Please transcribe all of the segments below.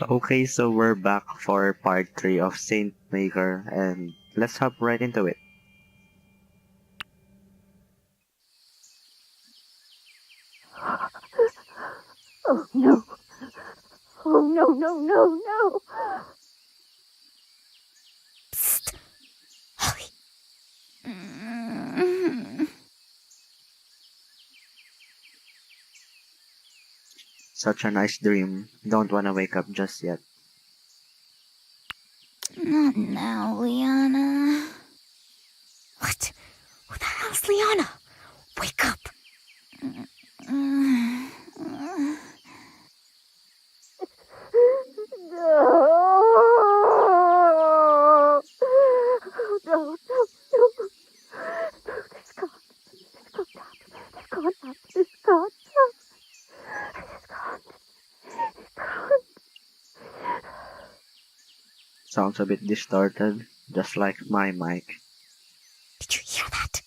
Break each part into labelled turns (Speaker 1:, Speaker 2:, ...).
Speaker 1: Okay, so we're back for part 3 of Saint Maker, and let's hop right into it.
Speaker 2: Oh no! Oh no, no, no, no!
Speaker 3: Psst. Holly. Mm.
Speaker 1: Such a nice dream. Don't wanna wake up just yet.
Speaker 3: Not now, Liana. What? Who the hell's Liana? Wake up.
Speaker 2: No! No, no, no. This can't happen. This can't happen. This can't happen. This can't.
Speaker 1: Sounds a bit distorted, just like my mic.
Speaker 3: Did you hear that?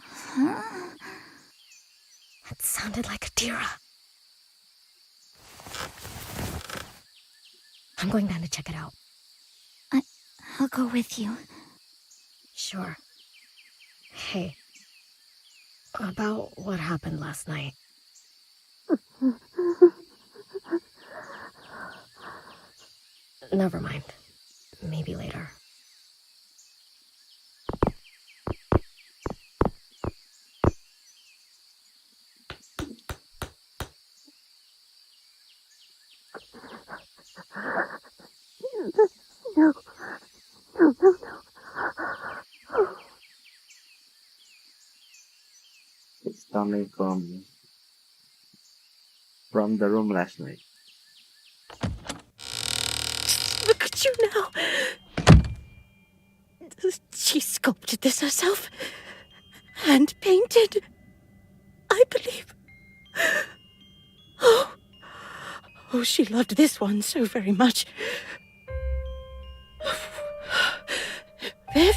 Speaker 3: Huh? That sounded like Adira. I'm going down to check it out. I'll go with you. Sure. Hey. About what happened last night. Never mind. Maybe later.
Speaker 2: No, no, no, no.
Speaker 1: It's coming from the room last night.
Speaker 4: Look at you now. She sculpted this herself. Hand painted. I believe. Oh, she loved this one so very much. Viv,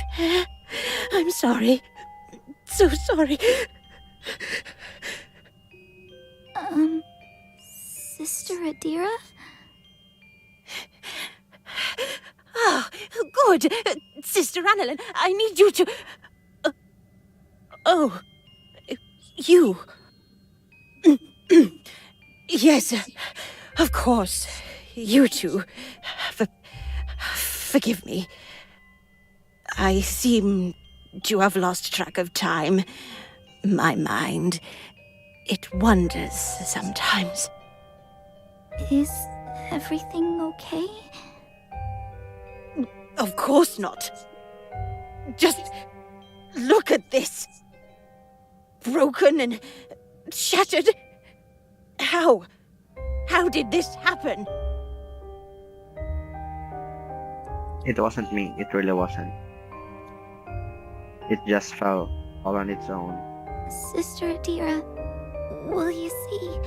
Speaker 4: I'm sorry. So sorry.
Speaker 3: Sister Adira?
Speaker 4: Ah, good. Sister Annalyn, I need you to... oh, you. Yes, of course. You two. Forgive me. I seem to have lost track of time. My mind, it wanders sometimes.
Speaker 3: Is everything okay?
Speaker 4: Of course not. Just look at this. Broken and shattered. How? How did this happen?
Speaker 1: It wasn't me, it really wasn't. It just fell all on its own.
Speaker 3: Sister Adira, will you see?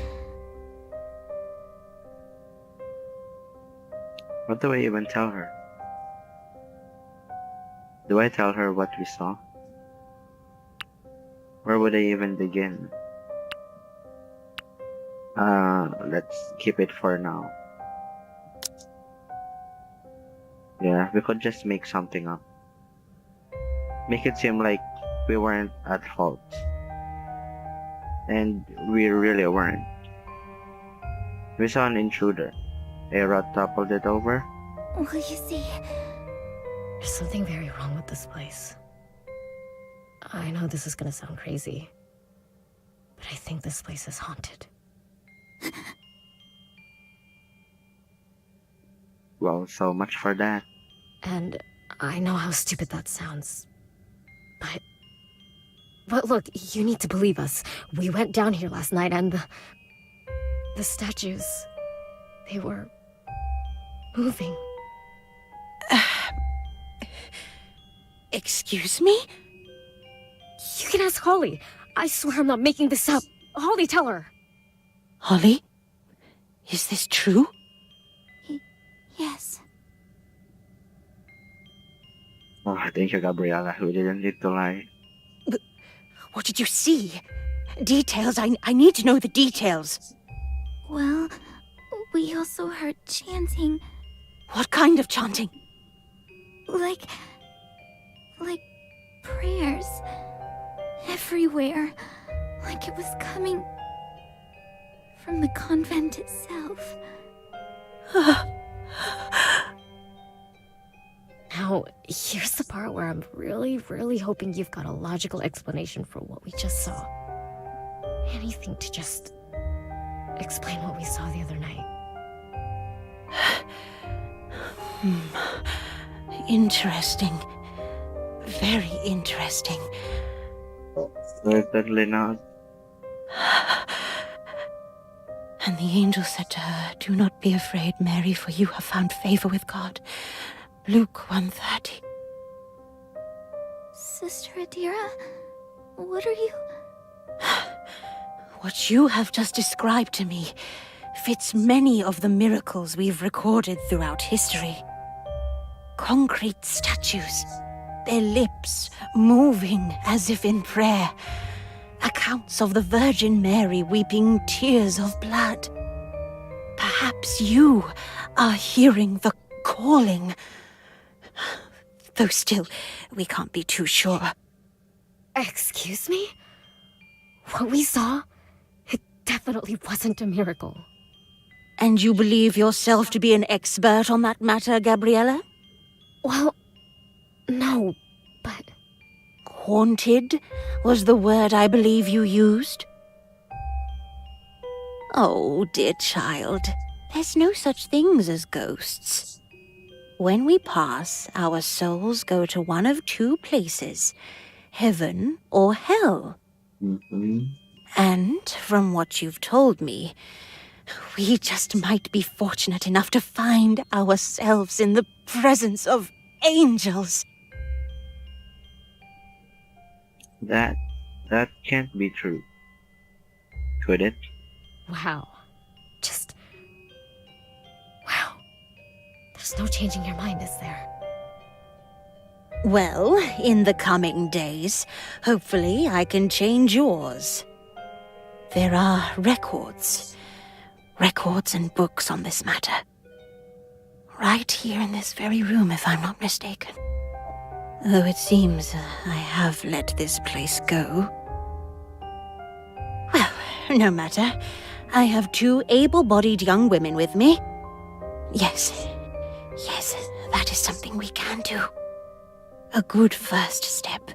Speaker 1: What do I even tell her? Do I tell her what we saw? Where would I even begin? Let's keep it for now. Yeah, we could just make something up. Make it seem like we weren't at fault. And we really weren't. We saw an intruder. A rat toppled it over.
Speaker 3: Will you see? There's something very wrong with this place. I know this is gonna sound crazy, but I think this place is haunted.
Speaker 1: Well, so much for that.
Speaker 3: And I know how stupid that sounds, but look, you need to believe us. We went down here last night and the statues, they were moving.
Speaker 4: Excuse me?
Speaker 3: You can ask Holly. I swear I'm not making this up. Holly, tell her.
Speaker 4: Holly? Is this true?
Speaker 3: Yes.
Speaker 1: Oh, thank you, Gabriella. We didn't need to lie.
Speaker 4: But what did you see? Details. I need to know the details.
Speaker 3: Well,
Speaker 2: we also heard chanting,
Speaker 4: What kind of chanting?
Speaker 2: like prayers everywhere, like it was coming from the convent itself.
Speaker 3: Now, here's the part where I'm really, really hoping you've got a logical explanation for what we just saw. Anything to just explain what we saw the other night.
Speaker 4: Interesting. Very interesting.
Speaker 1: Certainly not.
Speaker 4: And the angel said to her, "Do not be afraid, Mary, for you have found favor with God." Luke 1:30.
Speaker 2: Sister Adira, what are you...
Speaker 4: What you have just described to me fits many of the miracles we've recorded throughout history. Concrete statues, their lips moving as if in prayer. Accounts of the Virgin Mary weeping tears of blood. Perhaps you are hearing the calling. Though still, we can't be too sure.
Speaker 3: Excuse me? What we saw? It definitely wasn't a miracle.
Speaker 4: And you believe yourself to be an expert on that matter, Gabriella?
Speaker 3: Well, no, but...
Speaker 4: Haunted was the word I believe you used? Oh, dear child, there's no such things as ghosts. When we pass, our souls go to one of two places, heaven or hell.
Speaker 1: Mm-hmm.
Speaker 4: And from what you've told me, we just might be fortunate enough to find ourselves in the presence of angels.
Speaker 1: That can't be true. Could it?
Speaker 3: Wow. Just... wow. There's no changing your mind, is there?
Speaker 4: Well, in the coming days, hopefully I can change yours. There are records and books on this matter. Right here in this very room, if I'm not mistaken. Though it seems I have let this place go. Well, no matter. I have two able-bodied young women with me. Yes, that is something we can do. A good first step.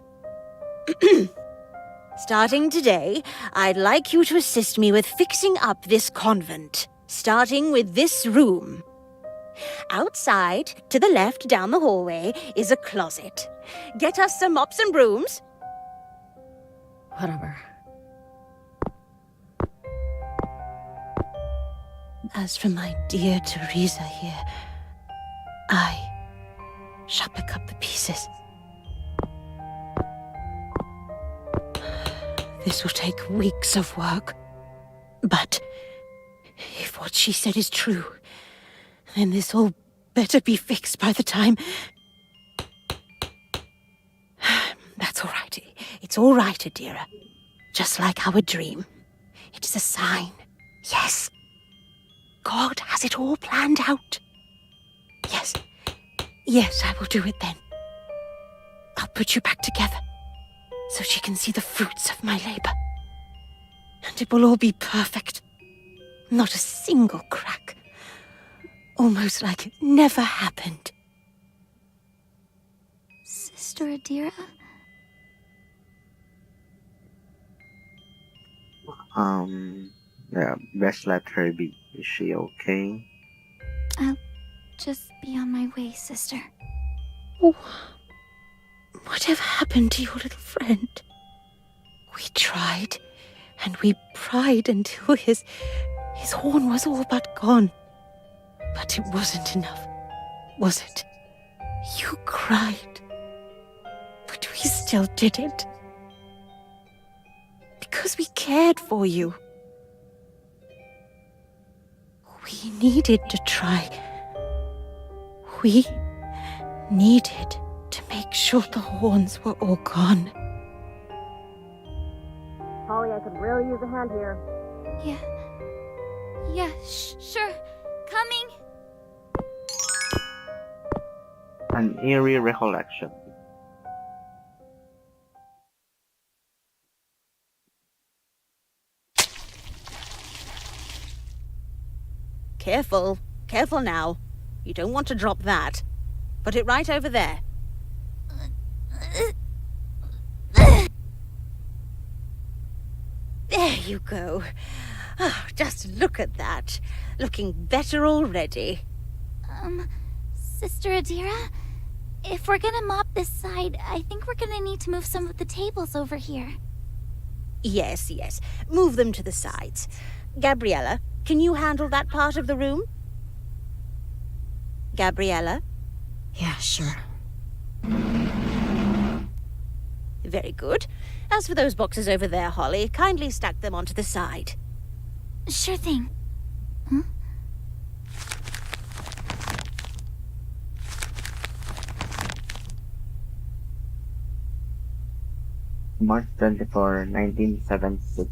Speaker 4: Starting today, I'd like you to assist me with fixing up this convent, starting with this room. Outside, to the left down the hallway, is a closet. Get us some mops and brooms.
Speaker 3: Whatever.
Speaker 4: As for my dear Teresa here, I shall pick up the pieces. This will take weeks of work. But if what she said is true, then this all better be fixed by the time... That's all right. It's all right, Adira. Just like our dream. It is a sign. Yes. God has it all planned out. Yes, I will do it then. I'll put you back together, so she can see the fruits of my labor. And it will all be perfect. Not a single crack. Almost like it never happened.
Speaker 2: Sister Adira?
Speaker 1: Yeah, best let her be. Is she okay?
Speaker 2: I'll just be on my way, sister.
Speaker 4: Oh, whatever happened to your little friend? We tried, and we pried until his horn was all but gone. But it wasn't enough, was it? You cried, but we still did it. Because we cared for you. We needed to try. We needed to make sure the horns were all gone.
Speaker 3: Holly, I could really use a hand here.
Speaker 2: Yeah, sure. Coming!
Speaker 1: An eerie recollection.
Speaker 4: Careful. Careful now. You don't want to drop that. Put it right over there. There you go. Oh, just look at that. Looking better already.
Speaker 2: Sister Adira? If we're gonna mop this side, I think we're gonna need to move some of the tables over here.
Speaker 4: Yes, yes. Move them to the sides. Gabriella, can you handle that part of the room? Gabriella?
Speaker 3: Yeah, sure.
Speaker 4: Very good. As for those boxes over there, Holly, kindly stack them onto the side.
Speaker 2: Sure thing. Huh?
Speaker 1: March 24, 1976.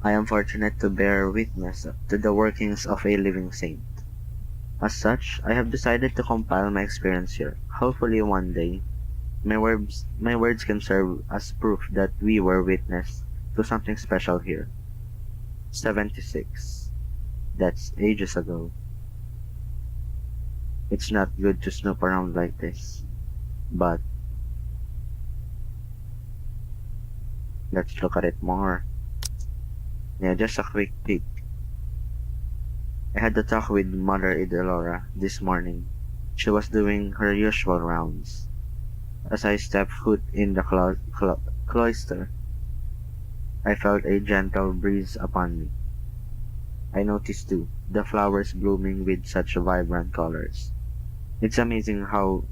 Speaker 1: I am fortunate to bear witness to the workings of a living saint. As such, I have decided to compile my experience here. Hopefully one day, my words can serve as proof that we were witness to something special here. 76. That's ages ago. It's not good to snoop around like this, but let's look at it more. Yeah, just a quick peek. I had a talk with Mother Idelora this morning. She was doing her usual rounds. As I stepped foot in the cloister, I felt a gentle breeze upon me. I noticed too, the flowers blooming with such vibrant colors. It's amazing how,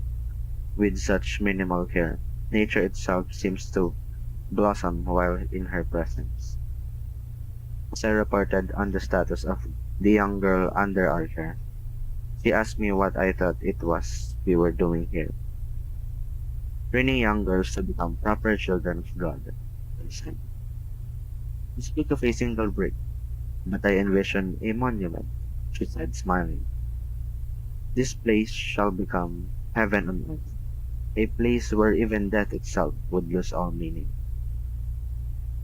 Speaker 1: with such minimal care, nature itself seems to blossom while in her presence. As I reported on the status of the young girl under our care, she asked me what I thought it was we were doing here. Training young girls to become proper children of God. I said. We speak of a single brick, but I envision a monument, she said, smiling. This place shall become heaven on earth, a place where even death itself would lose all meaning.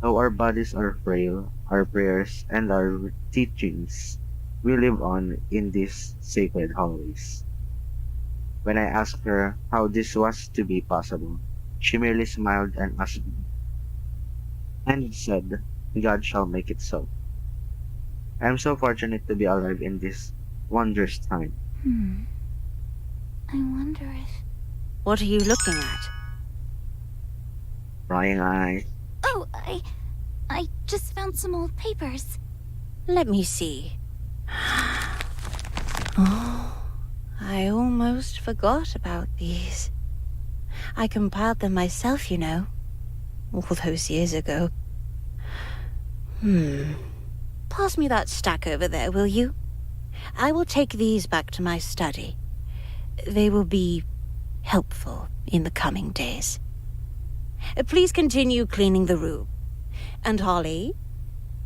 Speaker 1: Though our bodies are frail, our prayers and our teachings will live on in these sacred hallways. When I asked her how this was to be possible, she merely smiled and asked me, and said, God shall make it so. I am so fortunate to be alive in this wondrous time.
Speaker 2: I wonder if...
Speaker 4: What are you looking at?
Speaker 1: Prying eyes.
Speaker 2: Oh, I just found some old papers.
Speaker 4: Let me see. Oh, I almost forgot about these. I compiled them myself, you know, all those years ago. Pass me that stack over there, will you? I will take these back to my study. They will be helpful in the coming days. Please continue cleaning the room. And Holly,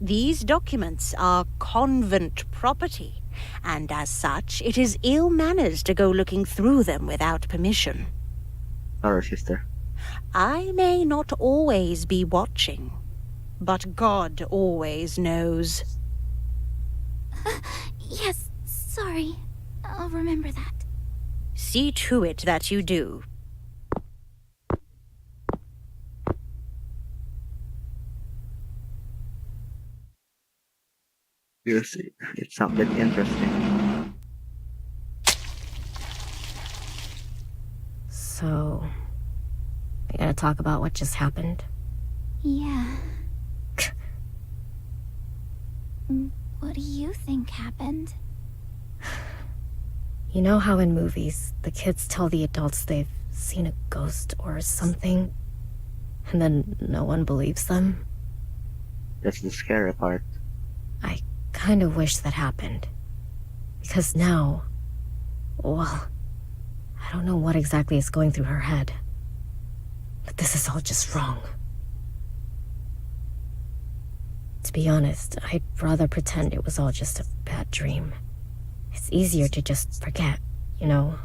Speaker 4: these documents are convent property, and as such, it is ill manners to go looking through them without permission.
Speaker 1: Sorry, sister.
Speaker 4: I may not always be watching, but God always knows.
Speaker 2: Yes, sorry. I'll remember that.
Speaker 4: See to it that you do.
Speaker 1: Seriously, it sounded interesting.
Speaker 3: So, we gotta talk about what just happened.
Speaker 2: Yeah. What do you think happened?
Speaker 3: You know how in movies, the kids tell the adults they've seen a ghost or something, and then no one believes them?
Speaker 1: That's the scary part.
Speaker 3: I kind of wish that happened. Because now, well, I don't know what exactly is going through her head. But this is all just wrong. To be honest, I'd rather pretend it was all just a bad dream. It's easier to just forget, you know?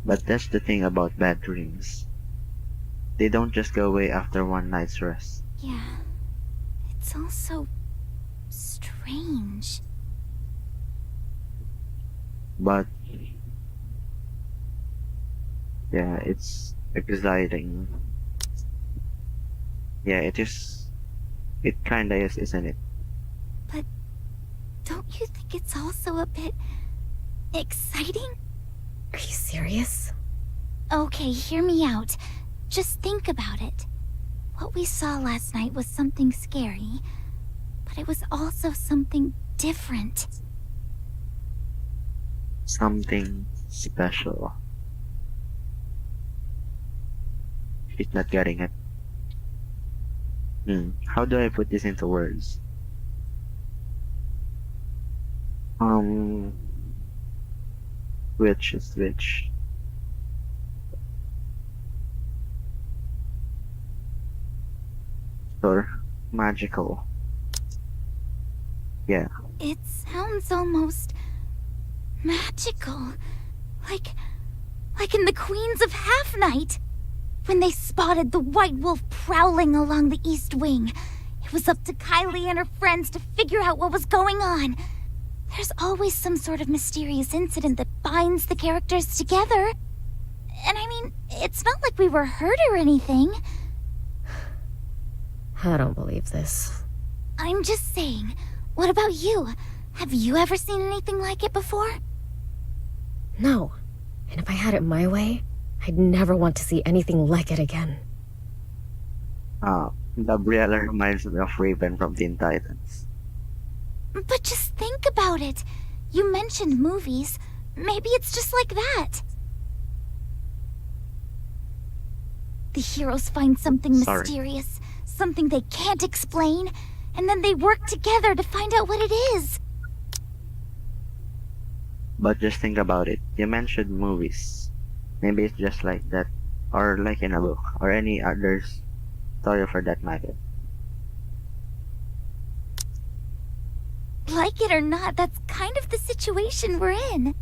Speaker 1: But that's the thing about bad dreams. They don't just go away after one night's rest.
Speaker 2: Yeah. It's all so strange.
Speaker 1: But yeah, it's exciting. Yeah, it is. It kinda is, isn't it?
Speaker 2: But don't you think it's also a bit exciting?
Speaker 3: Are you serious?
Speaker 2: Okay, hear me out. Just think about it. What we saw last night was something scary, but it was also something different.
Speaker 1: Something special. She's not getting it. How do I put this into words? Um, which is which? Or magical. Yeah,
Speaker 2: It sounds almost magical. Like in the Queens of Half Night. When they spotted the White Wolf prowling along the East Wing, it was up to Kylie and her friends to figure out what was going on. There's always some sort of mysterious incident that binds the characters together. And I mean, it's not like we were hurt or anything.
Speaker 3: I don't believe this.
Speaker 2: I'm just saying, what about you? Have you ever seen anything like it before?
Speaker 3: No. And if I had it my way, I'd never want to see anything like it again.
Speaker 1: Gabriella reminds me of Raven from Teen Titans.
Speaker 2: But just think about it. You mentioned movies. Maybe it's just like that. The heroes find something
Speaker 1: Sorry.
Speaker 2: mysterious, something they can't explain, and then they work together to find out what it is.
Speaker 1: But just think about it. You mentioned movies. Maybe it's just like that, or like in a book, or any other story for that matter.
Speaker 2: Like it or not, that's kind of the situation we're in.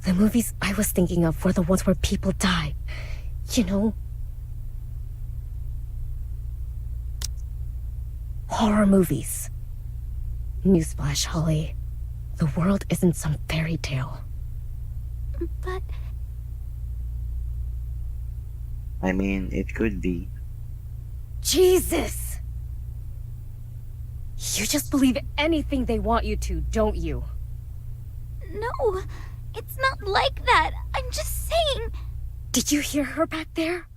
Speaker 3: The movies I was thinking of were the ones where people die. You know? Horror movies. Newsflash, Holly. The world isn't some fairy tale.
Speaker 2: But
Speaker 1: I mean, it could be.
Speaker 3: Jesus! You just believe anything they want you to, don't you?
Speaker 2: no, it's not like that. I'm just saying.
Speaker 3: Did you hear her back there?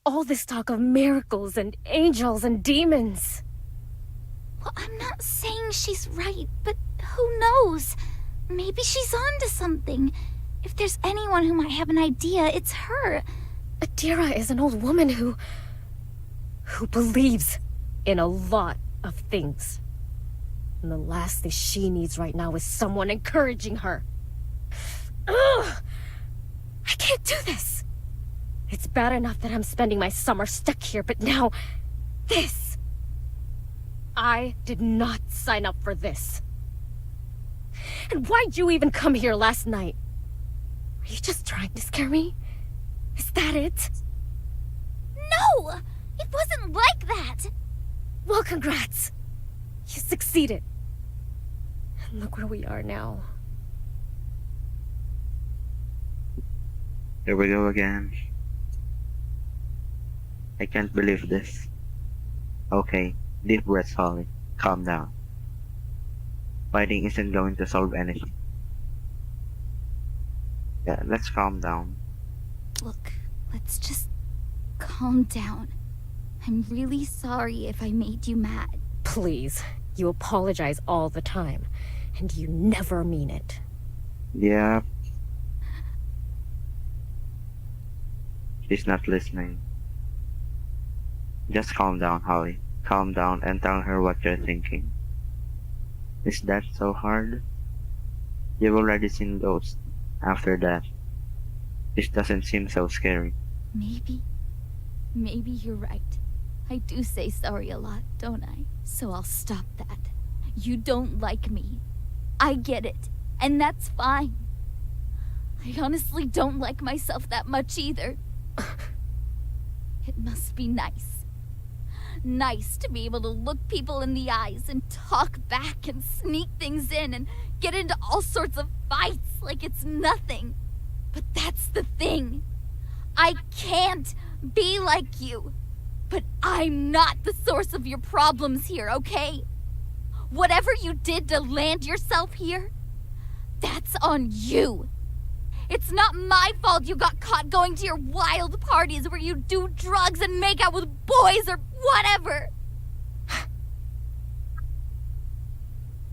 Speaker 3: All this talk of miracles and angels and demons.
Speaker 2: Well, I'm not saying she's right, but who knows? Maybe she's onto something. If there's anyone who might have an idea, it's her.
Speaker 3: Adira is an old woman who believes in a lot of things. And the last thing she needs right now is someone encouraging her. Ugh! I can't do this. It's bad enough that I'm spending my summer stuck here, but now this. I did not sign up for this. And why'd you even come here last night? Are you just trying to scare me? Is that it?
Speaker 2: No! It wasn't like that!
Speaker 3: Well, congrats. You succeeded. And look where we are now.
Speaker 1: Here we go again. I can't believe this. Okay, deep breaths, Holly. Calm down. Fighting isn't going to solve anything. Yeah, let's calm down.
Speaker 2: Look, let's just calm down. I'm really sorry if I made you mad.
Speaker 3: Please, you apologize all the time, and you never mean it.
Speaker 1: Yeah. She's not listening. Just calm down, Holly. Calm down and tell her what you're thinking. Is that so hard? You've already seen ghosts. After that, this doesn't seem so scary.
Speaker 2: Maybe Maybe you're right. I do say sorry a lot, don't I? So I'll stop that. You don't like me. I get it, and that's fine. I honestly don't like myself that much either. It must be nice. Nice to be able to look people in the eyes and talk back and sneak things in and get into all sorts of fights like it's nothing. But that's the thing. I can't be like you. But I'm not the source of your problems here, okay? Whatever you did to land yourself here, that's on you. It's not my fault you got caught going to your wild parties where you do drugs and make out with boys or whatever.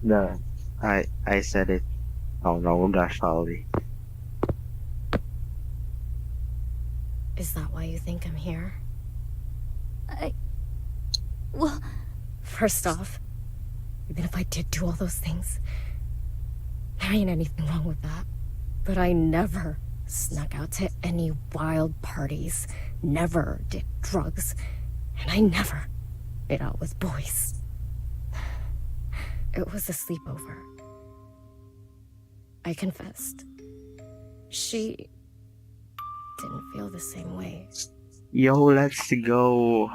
Speaker 1: No, I said it. Oh no, gosh, Holly.
Speaker 3: Is that why you think I'm here?
Speaker 2: Well,
Speaker 3: First off, even if I did do all those things, there ain't anything wrong with that. But I never snuck out to any wild parties, never did drugs, and I never made out with boys. It was a sleepover. I confessed. She didn't feel the same way.
Speaker 1: Yo, let's go.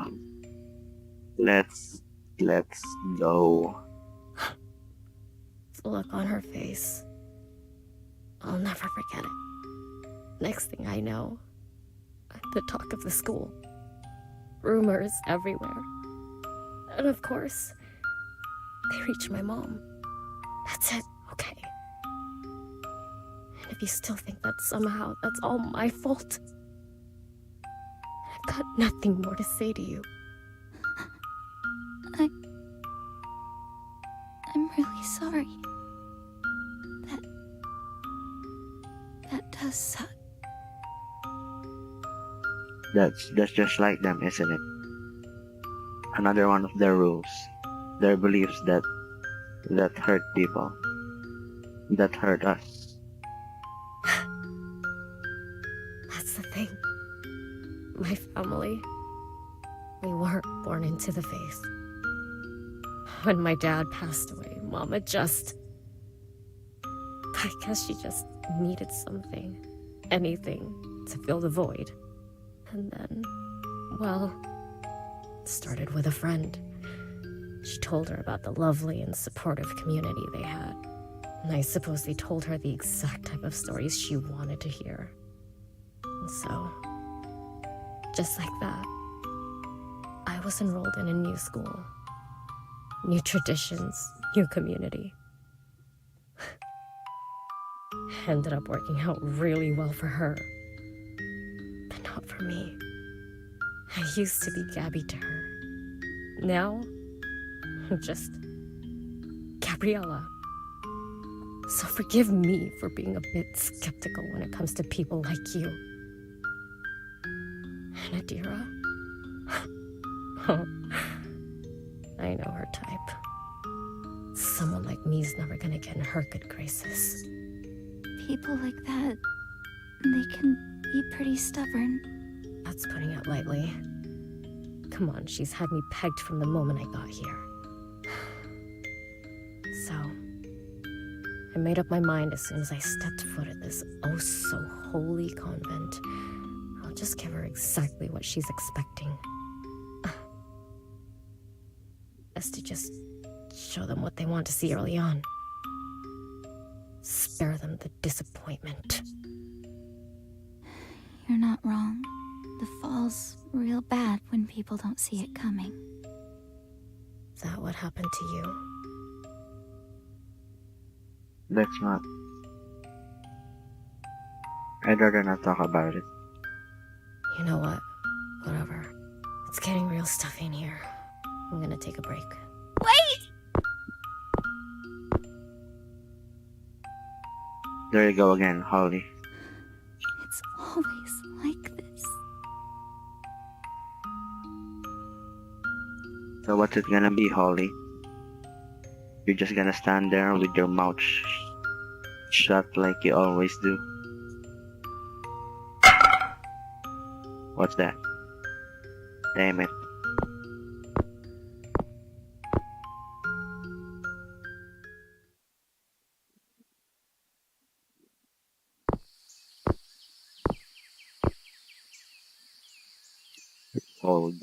Speaker 1: Let's go.
Speaker 3: The look on her face, I'll never forget it. Next thing I know, I'm the talk of the school. Rumors everywhere. And of course, they reach my mom. That's it, okay? And if you still think that somehow that's all my fault, I've got nothing more to say to you.
Speaker 2: I'm really sorry. That does suck.
Speaker 1: That's just like them, isn't it? Another one of their rules, their beliefs that hurt people, that hurt us.
Speaker 3: That's the thing. My family, we weren't born into the faith. When my dad passed away, Mama I guess she just needed something, anything, to fill the void. And then, well, it started with a friend. She told her about the lovely and supportive community they had. And I suppose they told her the exact type of stories she wanted to hear. And so, just like that, I was enrolled in a new school. New traditions, new community. Ended up working out really well for her. But not for me. I used to be Gabby to her. Now, I'm just Gabriella. So forgive me for being a bit skeptical when it comes to people like you. And Adira? Oh, I know her type. Someone like me's never gonna get in her good graces.
Speaker 2: People like that, they can be pretty stubborn.
Speaker 3: That's putting it lightly. Come on, she's had me pegged from the moment I got here. So, I made up my mind as soon as I stepped foot at this oh-so-holy convent. I'll just give her exactly what she's expecting. Best to just show them what they want to see early on. Spare them the disappointment.
Speaker 2: You're not wrong. The fall's real bad when people don't see it coming.
Speaker 3: Is that what happened to you?
Speaker 1: Let's not. I'd rather not talk about it.
Speaker 3: You know what? Whatever. It's getting real stuffy in here. I'm gonna take a break.
Speaker 2: Wait!
Speaker 1: There you go again, Holly.
Speaker 2: It's always like this.
Speaker 1: So what's it gonna be, Holly? You're just gonna stand there with your mouth shut like you always do? What's that? Damn it. Cold.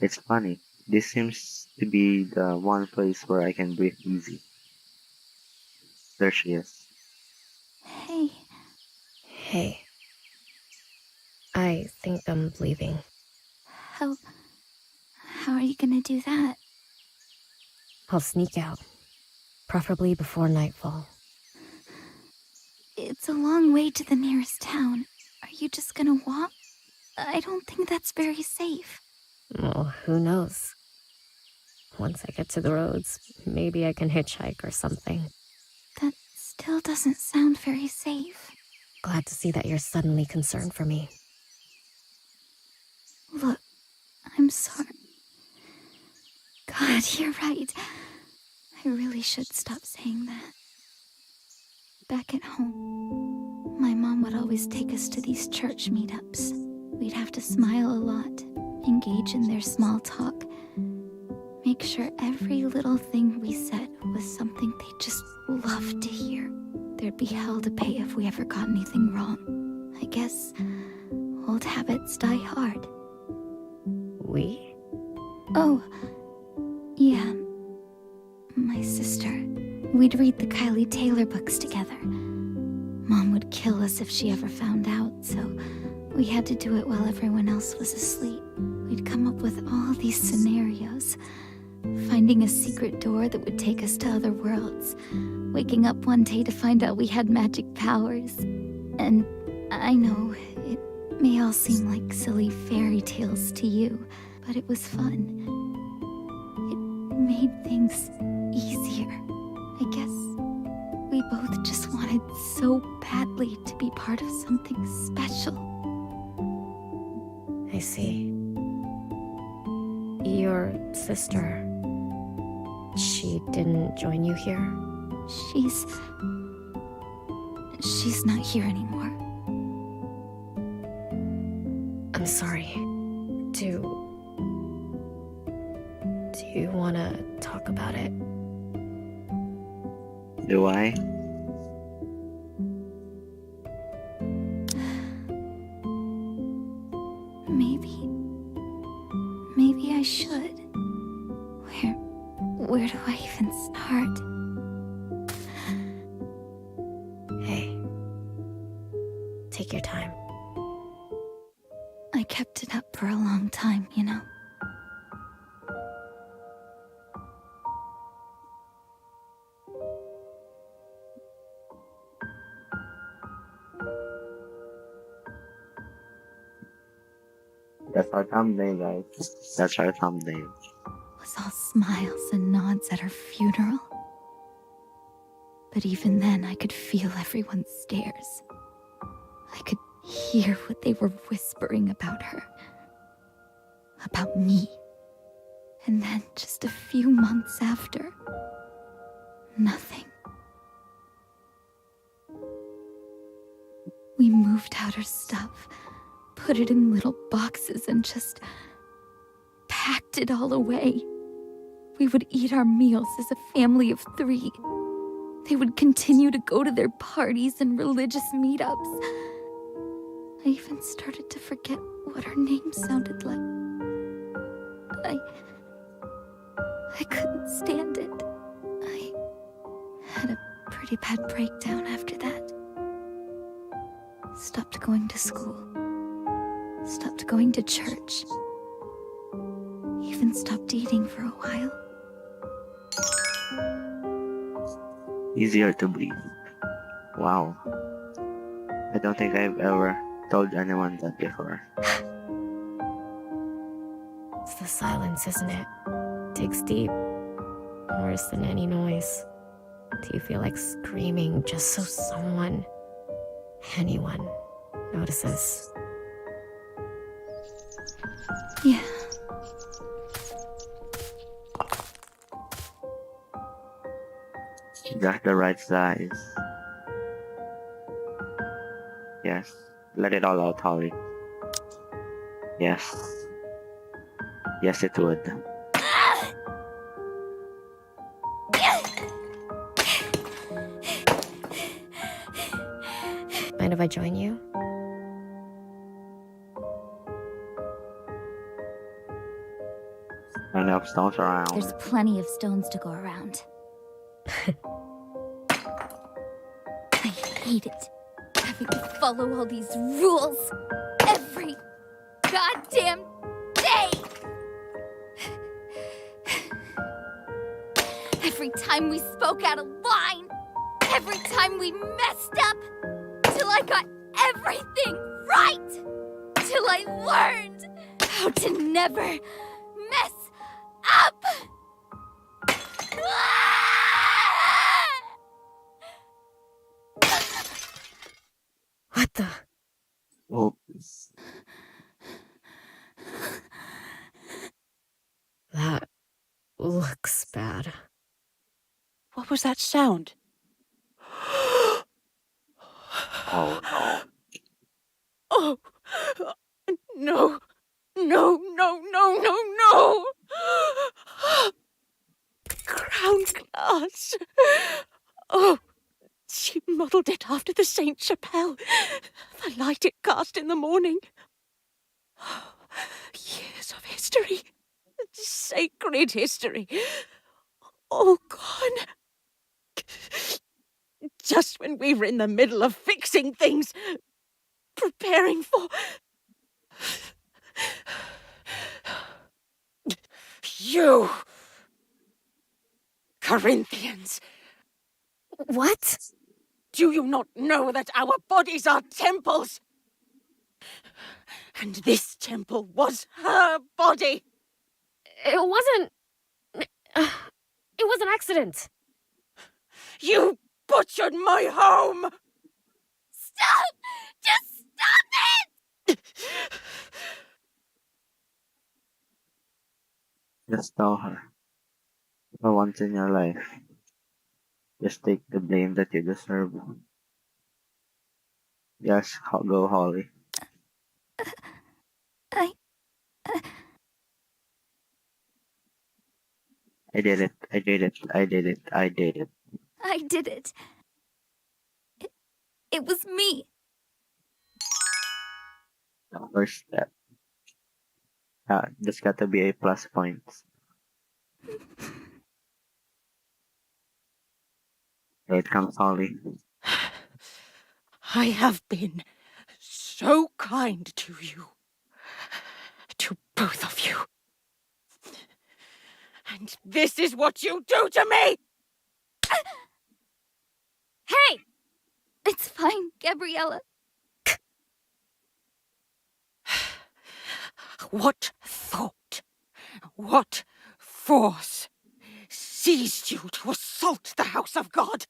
Speaker 1: It's funny. This seems to be the one place where I can breathe easy. There she is.
Speaker 2: Hey,
Speaker 3: Hey, I think I'm leaving.
Speaker 2: how are you gonna do that?
Speaker 3: I'll sneak out, preferably before nightfall.
Speaker 2: It's a long way to the nearest town. Are you just gonna walk? I don't think that's very safe.
Speaker 3: Well, who knows? Once I get to the roads, maybe I can hitchhike or something.
Speaker 2: That still doesn't sound very safe.
Speaker 3: Glad to see that you're suddenly concerned for me.
Speaker 2: Look, I'm sorry. God, you're right. I really should stop saying that. Back at home, my mom would always take us to these church meetups. We'd have to smile a lot, engage in their small talk, make sure every little thing we said was something they just loved to hear. There'd be hell to pay if we ever got anything wrong. I guess old habits die hard.
Speaker 3: We?
Speaker 2: Oh, yeah. My sister. We'd read the Kylie Taylor books together. Mom would kill us if she ever found out, so we had to do it while everyone else was asleep. We'd come up with all these scenarios. Finding a secret door that would take us to other worlds. Waking up one day to find out we had magic powers. And I know, it may all seem like silly fairy tales to you, but it was fun. It made things easier. I guess we both just wanted so badly to be part of something special.
Speaker 3: I see. Your sister, she didn't join you here?
Speaker 2: She's not here anymore.
Speaker 3: I'm sorry. Do you want to talk about it?
Speaker 1: Do I?
Speaker 2: Maybe I should. Where do I even start?
Speaker 3: Hey, take your time.
Speaker 2: I kept it up for a long time, you know.
Speaker 1: That's our thumbnail, guys. That's our thumbnail.
Speaker 2: It was all smiles and nods at her funeral. But even then, I could feel everyone's stares. I could hear what they were whispering about her. About me. And then, just a few months after, nothing. We moved out her stuff, put it in little boxes, and just packed it all away. We would eat our meals as a family of 3. They would continue to go to their parties and religious meetups. I even started to forget what her name sounded like. I couldn't stand it. I had a pretty bad breakdown after that. Stopped going to school. Stopped going to church. Even stopped eating for a while.
Speaker 1: Easier to breathe. Wow. I don't think I've ever told anyone that before.
Speaker 3: It's the silence, isn't it? Digs deep. Worse than any noise. Do you feel like screaming just so anyone, notices?
Speaker 2: Yeah.
Speaker 1: Just the right size. Yes. Let it all out, Holly. Yes. Yes, it would.
Speaker 3: Mind if I join you?
Speaker 1: Plenty of stones around.
Speaker 2: There's plenty of stones to go around. I hate it. Having to follow all these rules. Every goddamn day! Every time we spoke out of line. Every time we messed up. Till I got everything right. Till I learned how to never mess up.
Speaker 3: What the?
Speaker 1: Oops.
Speaker 3: That looks bad.
Speaker 4: What was that sound?
Speaker 1: Oh no.
Speaker 4: Oh, no, no, no, no, no, no! Crown glass. Oh, she modelled it after the Saint Chapelle, the light it cast in the morning. Years of history, sacred history, all gone. Just when we were in the middle of fixing things, preparing for... You! Corinthians,
Speaker 3: What?
Speaker 4: do you not know that our bodies are temples? And this temple was her body.
Speaker 3: It wasn't... It was an accident.
Speaker 4: You butchered my home!
Speaker 2: Stop! Just stop it!
Speaker 1: Just tell her. For once in your life, just take the blame that you deserve. Yes, go Holly.
Speaker 2: I...
Speaker 1: I did it. I did it. I did it. I did it.
Speaker 2: I did it. It was me.
Speaker 1: The first step. That's got to be a plus point. Here it comes Holly.
Speaker 4: I have been so kind to you. To both of you. And this is what you do to me!
Speaker 3: Hey!
Speaker 2: It's fine, Gabriella.
Speaker 4: What thought, what force seized you to assault the house of God?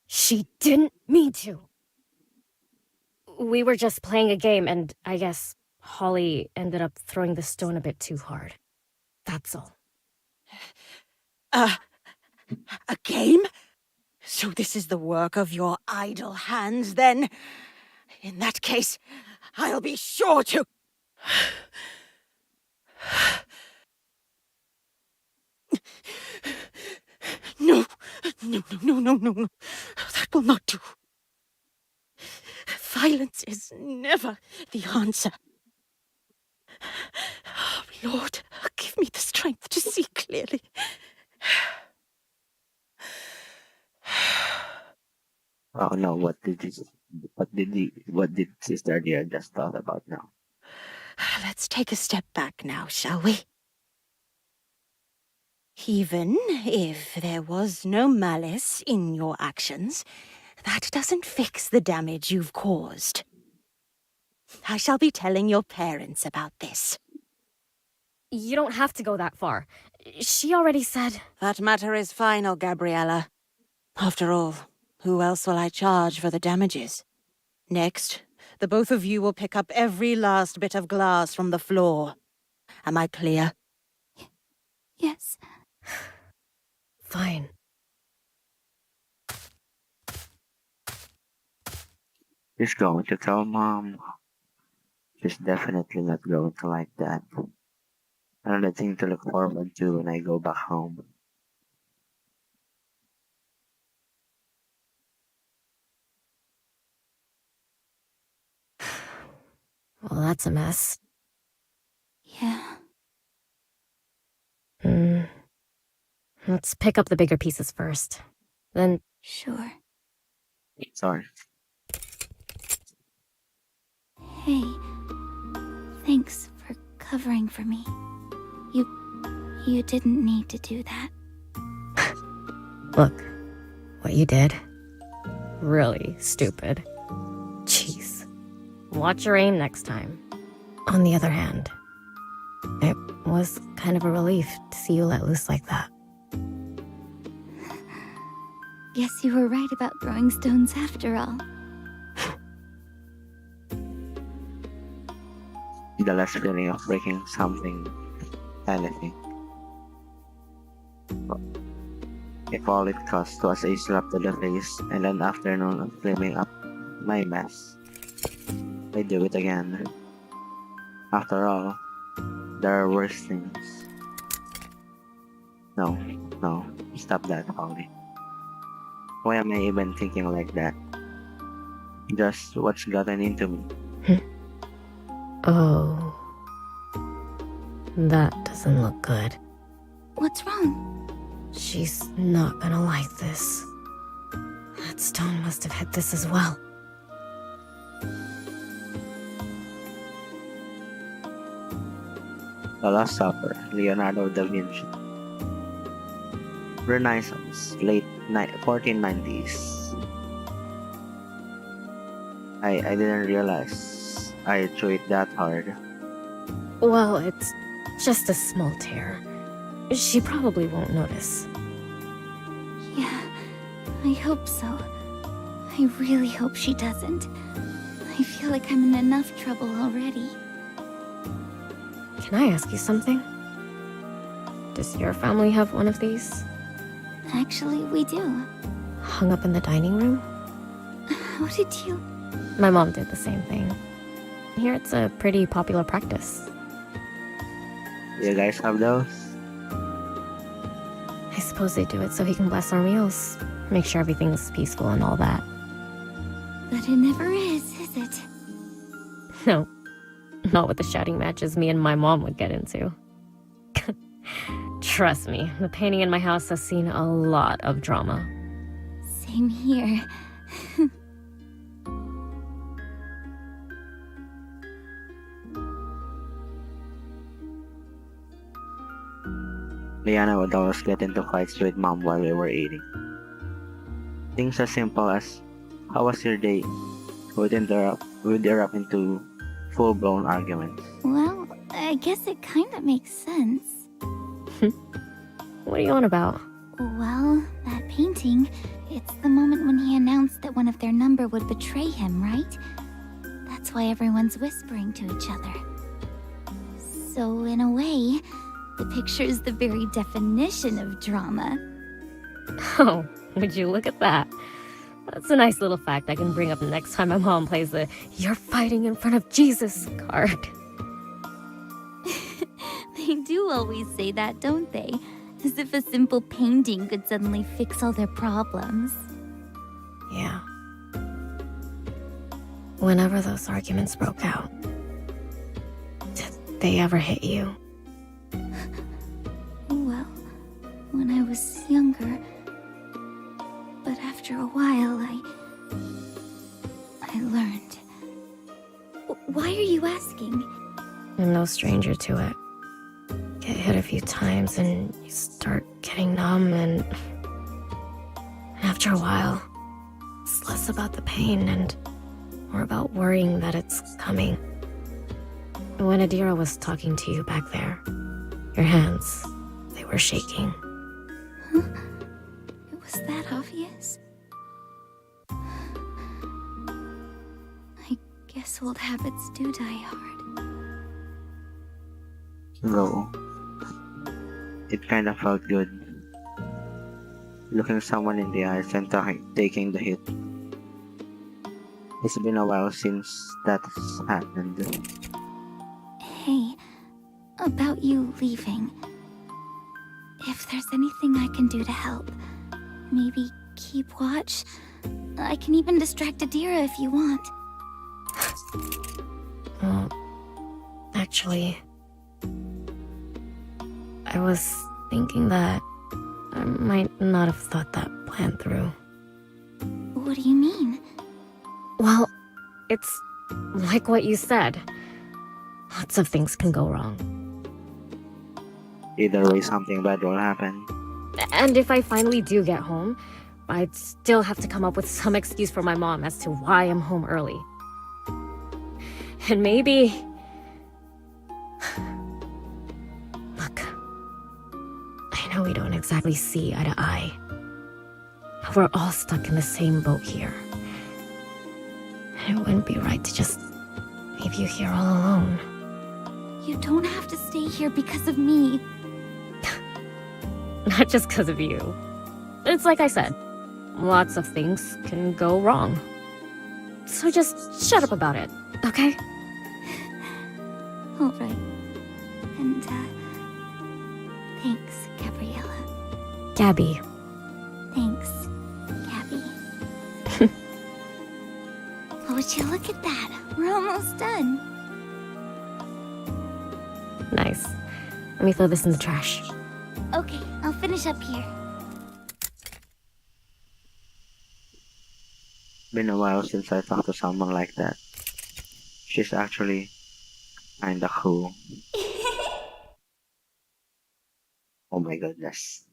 Speaker 3: She didn't mean to. We were just playing a game, and I guess Holly ended up throwing the stone a bit too hard. That's all.
Speaker 4: A game? So this is the work of your idle hands, then? In that case, I'll be sure to... No, no, no, no, no, no, no. That will not do. Violence is never the answer. Lord, give me the strength to see clearly.
Speaker 1: Oh no, what did Sister Dear just thought about now?
Speaker 4: Let's take a step back now, shall we? Even if there was no malice in your actions, that doesn't fix the damage you've caused. I shall be telling your parents about this.
Speaker 3: You don't have to go that far. She already said...
Speaker 4: That matter is final, Gabriella. After all, who else will I charge for the damages? Next, the both of you will pick up every last bit of glass from the floor. Am I clear?
Speaker 2: Yes.
Speaker 3: Fine.
Speaker 1: She's going to tell Mom. She's definitely not going to like that. Another thing to look forward to when I go back home.
Speaker 3: Well, that's a mess.
Speaker 2: Yeah,
Speaker 3: Hmm. Let's pick up the bigger pieces first. Then,
Speaker 2: sure.
Speaker 1: Sorry.
Speaker 2: Hey, thanks for covering for me. You didn't need to do that.
Speaker 3: look, what you did. Really stupid. Jeez. Watch your aim next time. On the other hand, it was kind of a relief to see you let loose like that.
Speaker 2: Guess you were right about throwing stones after all.
Speaker 1: The last feeling of breaking something, anything. If all it cost was a slap to the face and an afternoon of cleaning up my mess, I'd do it again. After all, there are worse things. No, no, stop that, Holly. Why am I even thinking like that? Just what's gotten into me.
Speaker 3: Oh. That doesn't look good.
Speaker 2: What's wrong?
Speaker 3: She's not gonna like this. That stone must have hit this as well.
Speaker 1: The Last Supper, Leonardo da Vinci. Renaissance, late 1490s. I didn't realize I threw it that hard.
Speaker 3: Well, it's just a small tear. She probably won't notice.
Speaker 2: Yeah, I hope so. I really hope she doesn't. I feel like I'm in enough trouble already.
Speaker 3: Can I ask you something? Does your family have one of these?
Speaker 2: Actually, we do.
Speaker 3: Hung up in the dining room?
Speaker 2: How did you...
Speaker 3: My mom did the same thing. Here it's a pretty popular practice.
Speaker 1: You guys have those?
Speaker 3: I suppose they do it so he can bless our meals. Make sure everything's peaceful and all that.
Speaker 2: But it never is it?
Speaker 3: No, not with the shouting matches me and my mom would get into. Trust me, the painting in my house has seen a lot of drama.
Speaker 2: Same here.
Speaker 1: Liana would always get into fights with mom while we were eating. Things as simple as, how was your day? Would erupt into full-blown arguments.
Speaker 2: Well, I guess it kinda makes sense.
Speaker 3: What are you on about?
Speaker 2: Well, that painting, it's the moment when he announced that one of their number would betray him, right? That's why everyone's whispering to each other. So, in a way, the picture is the very definition of drama.
Speaker 3: Oh, would you look at that? That's a nice little fact I can bring up next time my mom plays the "You're fighting in front of Jesus" card.
Speaker 2: They do always say that, don't they? As if a simple painting could suddenly fix all their problems.
Speaker 3: Yeah. Whenever those arguments broke out, did they ever hit you?
Speaker 2: Well, when I was younger. But after a while, I learned. Why are you asking?
Speaker 3: I'm no stranger to it. Get hit a few times and you start getting numb, and after a while, it's less about the pain and more about worrying that it's coming. When Adira was talking to you back there, your hands, they were shaking.
Speaker 2: Huh? It was that obvious? I guess old habits do die hard.
Speaker 1: Though, it kind of felt good. Looking someone in the eyes and taking the hit. It's been a while since that's happened.
Speaker 2: Hey, about you leaving. If there's anything I can do to help, maybe keep watch. I can even distract Adira if you want.
Speaker 3: Well, actually, I was thinking that I might not have thought that plan through.
Speaker 2: What do you mean?
Speaker 3: Well, it's like what you said. Lots of things can go wrong.
Speaker 1: Either way, something bad will happen.
Speaker 3: And if I finally do get home, I'd still have to come up with some excuse for my mom as to why I'm home early. And maybe... Look, I know we don't exactly see eye to eye, but we're all stuck in the same boat here. And it wouldn't be right to just leave you here all alone.
Speaker 2: You don't have to stay here because of me.
Speaker 3: Not just because of you. It's like I said, lots of things can go wrong. So just shut up about it, okay?
Speaker 2: Alright. And, thanks, Gabriella.
Speaker 3: Gabby.
Speaker 2: Thanks, Gabby. Would you look at that? We're almost done.
Speaker 3: Nice. Let me throw this in the trash.
Speaker 2: Okay, I'll finish up here.
Speaker 1: Been a while since I talked to someone like that. She's actually kinda cool. Oh my goodness.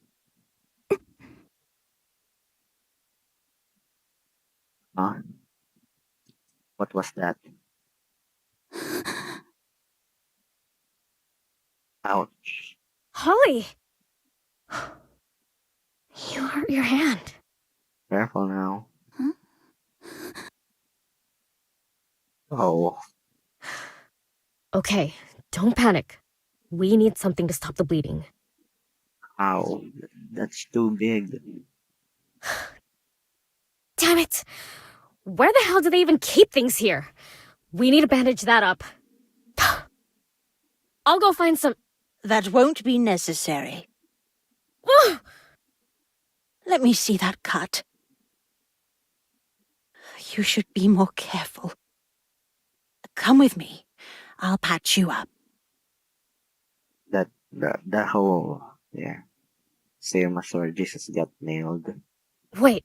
Speaker 1: Huh? What was that? Ouch.
Speaker 3: Holly! You hurt your hand.
Speaker 1: Careful now.
Speaker 2: Huh?
Speaker 1: Oh,
Speaker 3: Okay, don't panic. We need something to stop the bleeding.
Speaker 1: ow. That's too big.
Speaker 3: Damn it! Where the hell do they even keep things here? We need to bandage that up. I'll go find some...
Speaker 4: That won't be necessary. Let me see that cut. You should be more careful. Come with me. I'll patch you up.
Speaker 1: That whole, yeah. Same as where Jesus got nailed.
Speaker 3: Wait.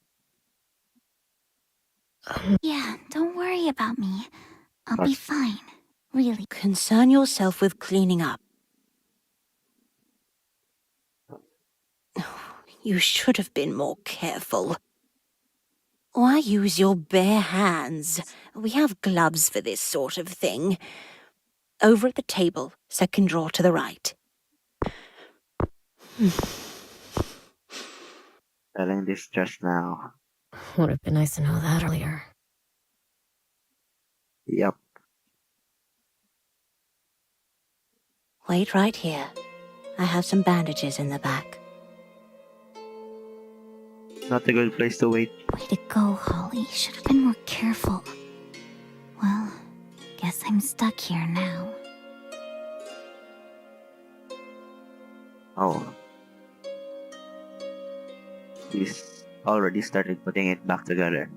Speaker 2: Yeah, don't worry about me. I'll be
Speaker 1: But-
Speaker 2: fine. Really.
Speaker 4: Concern yourself with cleaning up. You should have been more careful. Why use your bare hands? We have gloves for this sort of thing. Over at the table, second drawer to the right.
Speaker 1: Telling this just now.
Speaker 3: Would have been nice to know that earlier.
Speaker 1: Yup.
Speaker 4: Wait right here. I have some bandages in the back.
Speaker 1: Not a good place to wait.
Speaker 2: Way to go, Holly. Should have been more careful. Well, guess I'm stuck here now.
Speaker 1: Oh. He's already started putting it back together.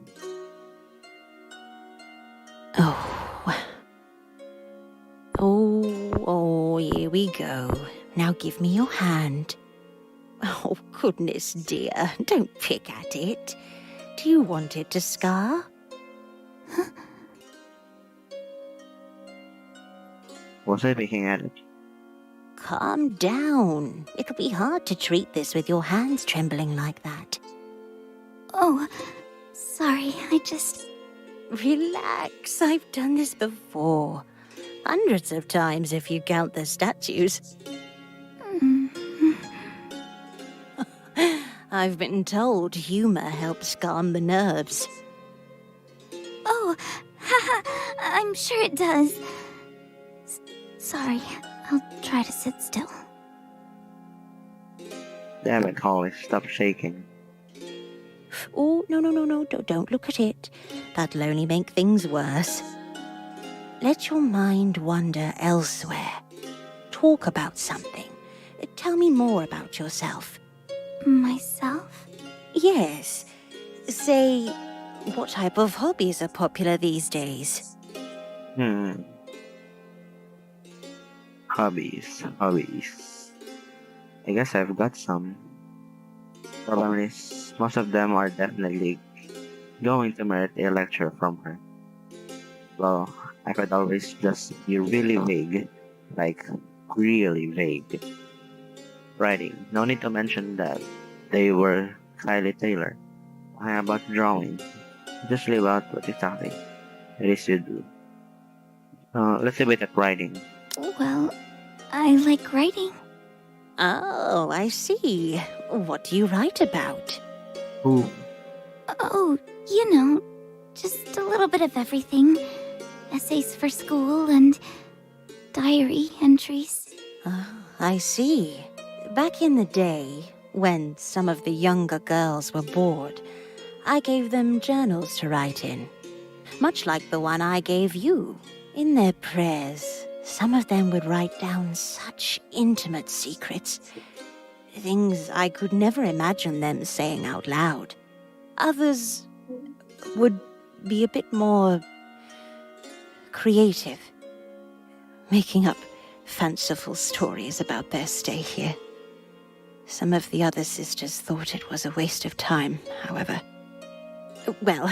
Speaker 4: Oh, here we go. Now give me your hand. Oh, goodness dear. Don't pick at it. Do you want it to scar?
Speaker 1: Was I picking at it?
Speaker 4: Calm down. It'll be hard to treat this with your hands trembling like that.
Speaker 2: Oh, sorry, I just...
Speaker 4: Relax. I've done this before. Hundreds of times if you count the statues. I've been told humor helps calm the nerves.
Speaker 2: Oh, haha, I'm sure it does. Sorry, I'll try to sit still.
Speaker 1: Damn it, Holly, stop shaking.
Speaker 4: Oh, no, don't look at it. That'll only make things worse. Let your mind wander elsewhere. talk about something. Tell me more about yourself.
Speaker 2: Myself?
Speaker 4: Yes. Say, what type of hobbies are popular these days?
Speaker 1: Hmm. Hobbies. I guess I've got some. Problem is, most of them are definitely going to merit a lecture from her. Well, I could always just be really vague. Like, really vague. Writing. No need to mention that they were highly tailored. How about drawing? Just leave out what exactly it is you do. Let's leave it at writing.
Speaker 2: Well, I like writing.
Speaker 4: Oh, I see. What do you write about?
Speaker 1: Ooh,
Speaker 2: Oh, just a little bit of everything. Essays for school and diary entries.
Speaker 4: Oh, I see. Back in the day, when some of the younger girls were bored, I gave them journals to write in. Much like the one I gave you. In their prayers, some of them would write down such intimate secrets. Things I could never imagine them saying out loud. Others would be a bit more creative, making up fanciful stories about their stay here. Some of the other sisters thought it was a waste of time, however. Well,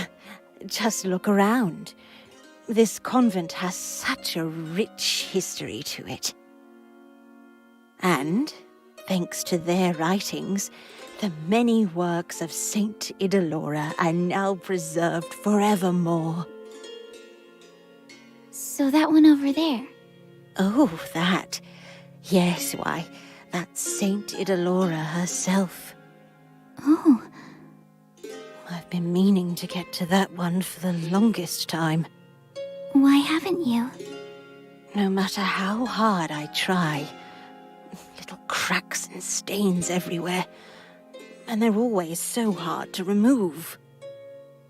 Speaker 4: just look around. This convent has such a rich history to it. And, thanks to their writings, the many works of Saint Idalora are now preserved forevermore.
Speaker 2: So that one over there.
Speaker 4: Oh, that. Yes, why, that's Saint Idalora herself.
Speaker 2: Oh,
Speaker 4: I've been meaning to get to that one for the longest time.
Speaker 2: why haven't you?
Speaker 4: No matter how hard I try, little cracks and stains everywhere, and they're always so hard to remove.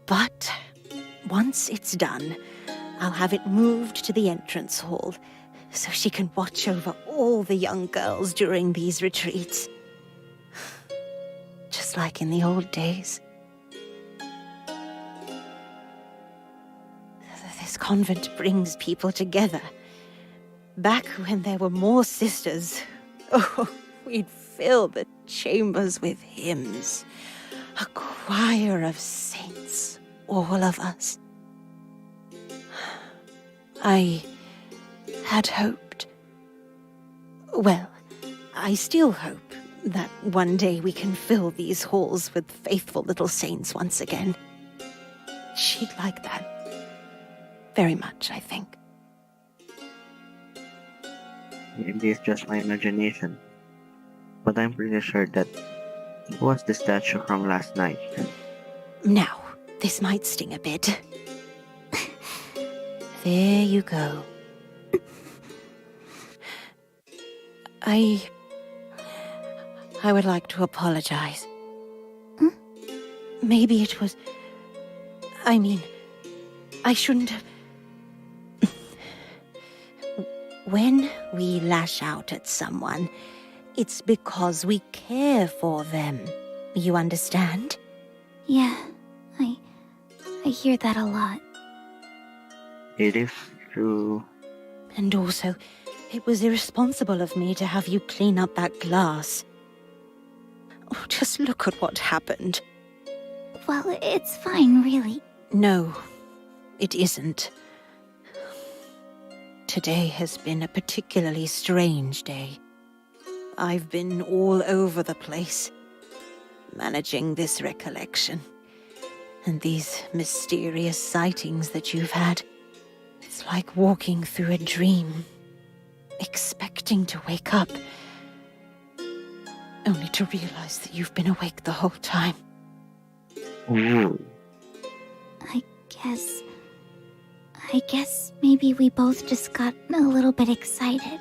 Speaker 4: But once it's done, I'll have it moved to the entrance hall, so she can watch over all the young girls during these retreats. Just like in the old days. This convent brings people together. Back when there were more sisters, oh, we'd fill the chambers with hymns. A choir of saints, all of us. I had hoped. Well, I still hope that one day we can fill these halls with faithful little saints once again. She'd like that. Very much, I think.
Speaker 1: maybe it's just my imagination. But I'm pretty sure that it was the statue from last night.
Speaker 4: Now, this might sting a bit. There you go. I would like to apologize.
Speaker 2: Hmm?
Speaker 4: Maybe it was... I shouldn't have... When we lash out at someone, it's because we care for them. You understand?
Speaker 2: Yeah, I hear that a lot.
Speaker 1: It is true.
Speaker 4: And also, it was irresponsible of me to have you clean up that glass. Oh, just look at what happened.
Speaker 2: Well, it's fine, really.
Speaker 4: No, it isn't. Today has been a particularly strange day. I've been all over the place, managing this recollection, and these mysterious sightings that you've had. It's like walking through a dream, expecting to wake up, only to realize that you've been awake the whole time.
Speaker 1: Ooh.
Speaker 2: I guess maybe we both just got a little bit excited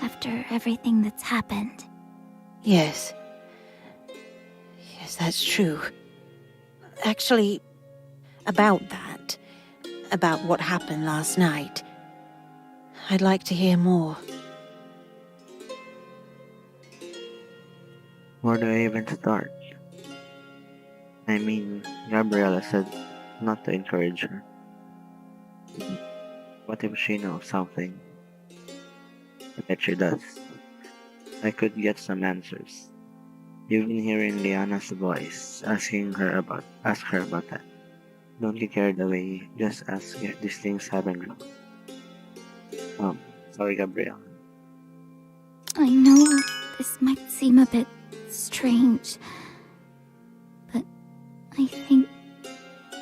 Speaker 2: after everything that's happened.
Speaker 4: Yes. Yes, that's true. Actually, about what happened last night, I'd like to hear more.
Speaker 1: Where do I even start? I mean, Gabriella said not to encourage her. What if she knows something? I bet she does. I could get some answers. You've been hearing Liana's voice ask her about that. Don't get carried away, just ask if these things happen. Sorry Gabrielle.
Speaker 2: I know this might seem a bit strange, but I think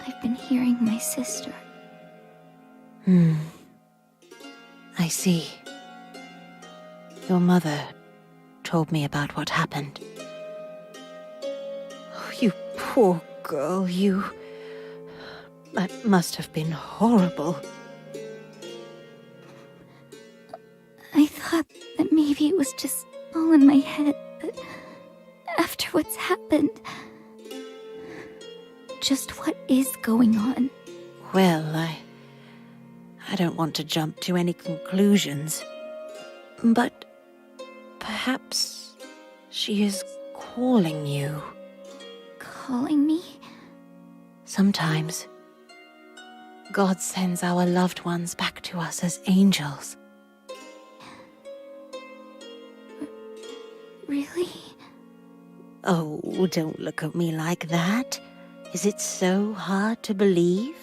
Speaker 2: I've been hearing my sister.
Speaker 4: I see. Your mother told me about what happened. Oh, you poor girl, you... That must have been horrible.
Speaker 2: I thought that maybe it was just all in my head, but after what's happened... Just what is going on?
Speaker 4: Well, I don't want to jump to any conclusions. But perhaps she is calling you.
Speaker 2: Calling me?
Speaker 4: Sometimes God sends our loved ones back to us as angels.
Speaker 2: Really?
Speaker 4: Oh, don't look at me like that. Is it so hard to believe?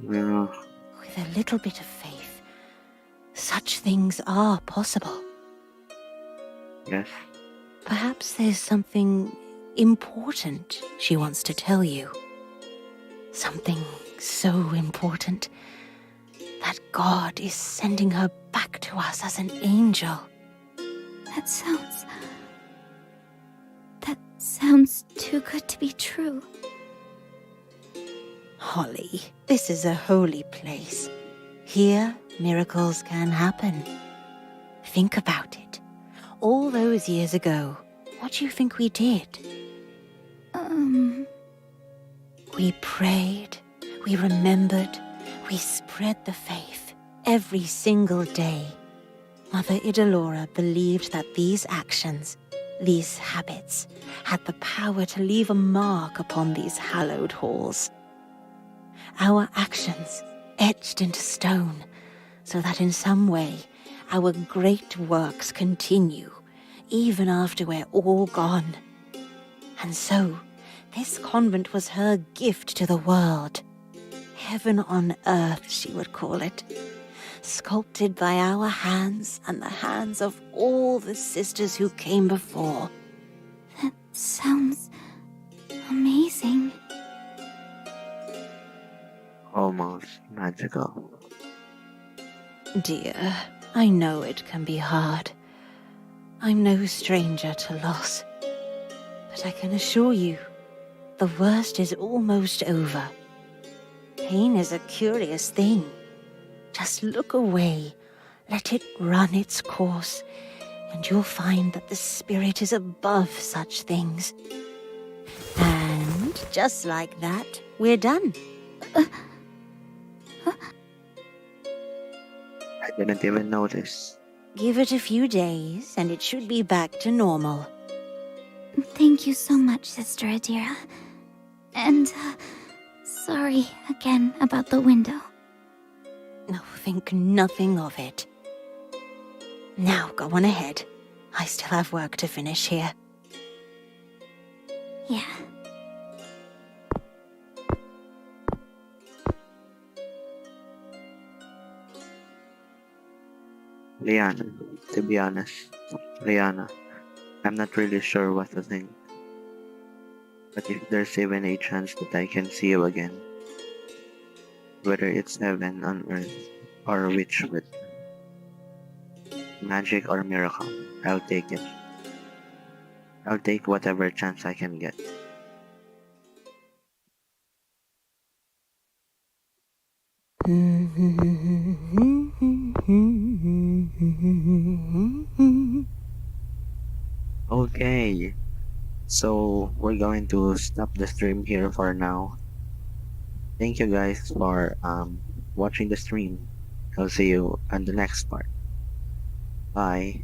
Speaker 1: Well,
Speaker 4: With a little bit of faith, such things are possible.
Speaker 1: yes.
Speaker 4: Perhaps there's something important she wants to tell you. Something so important that God is sending her back to us as an angel.
Speaker 2: That sounds too good to be true.
Speaker 4: Holly, this is a holy place. Here, miracles can happen. Think about it. All those years ago, what do you think we did? We prayed, we remembered, we spread the faith every single day. Mother Idalora believed that these actions, these habits, had the power to leave a mark upon these hallowed halls. Our actions etched into stone, so that in some way our great works continue, even after we're all gone. And so, this convent was her gift to the world. Heaven on earth, she would call it. Sculpted by our hands and the hands of all the sisters who came before.
Speaker 2: That sounds amazing.
Speaker 1: Almost magical.
Speaker 4: Dear, I know it can be hard. I'm no stranger to loss. But I can assure you, the worst is almost over. Pain is a curious thing. Just look away, let it run its course, and you'll find that the spirit is above such things. And just like that, we're done.
Speaker 1: I didn't even notice.
Speaker 4: Give it a few days, and it should be back to normal.
Speaker 2: Thank you so much, Sister Adira. And, sorry again about the window.
Speaker 4: No, think nothing of it. Now, go on ahead. I still have work to finish here.
Speaker 2: Yeah.
Speaker 1: Liana, to be honest, Liana, I'm not really sure what to think. But if there's even a chance that I can see you again, whether it's heaven on earth or witchwood, magic or miracle, I'll take it. I'll take whatever chance I can get. Okay, so we're going to stop the stream here for now. Thank you guys for watching the stream. I'll see you on the next part. Bye.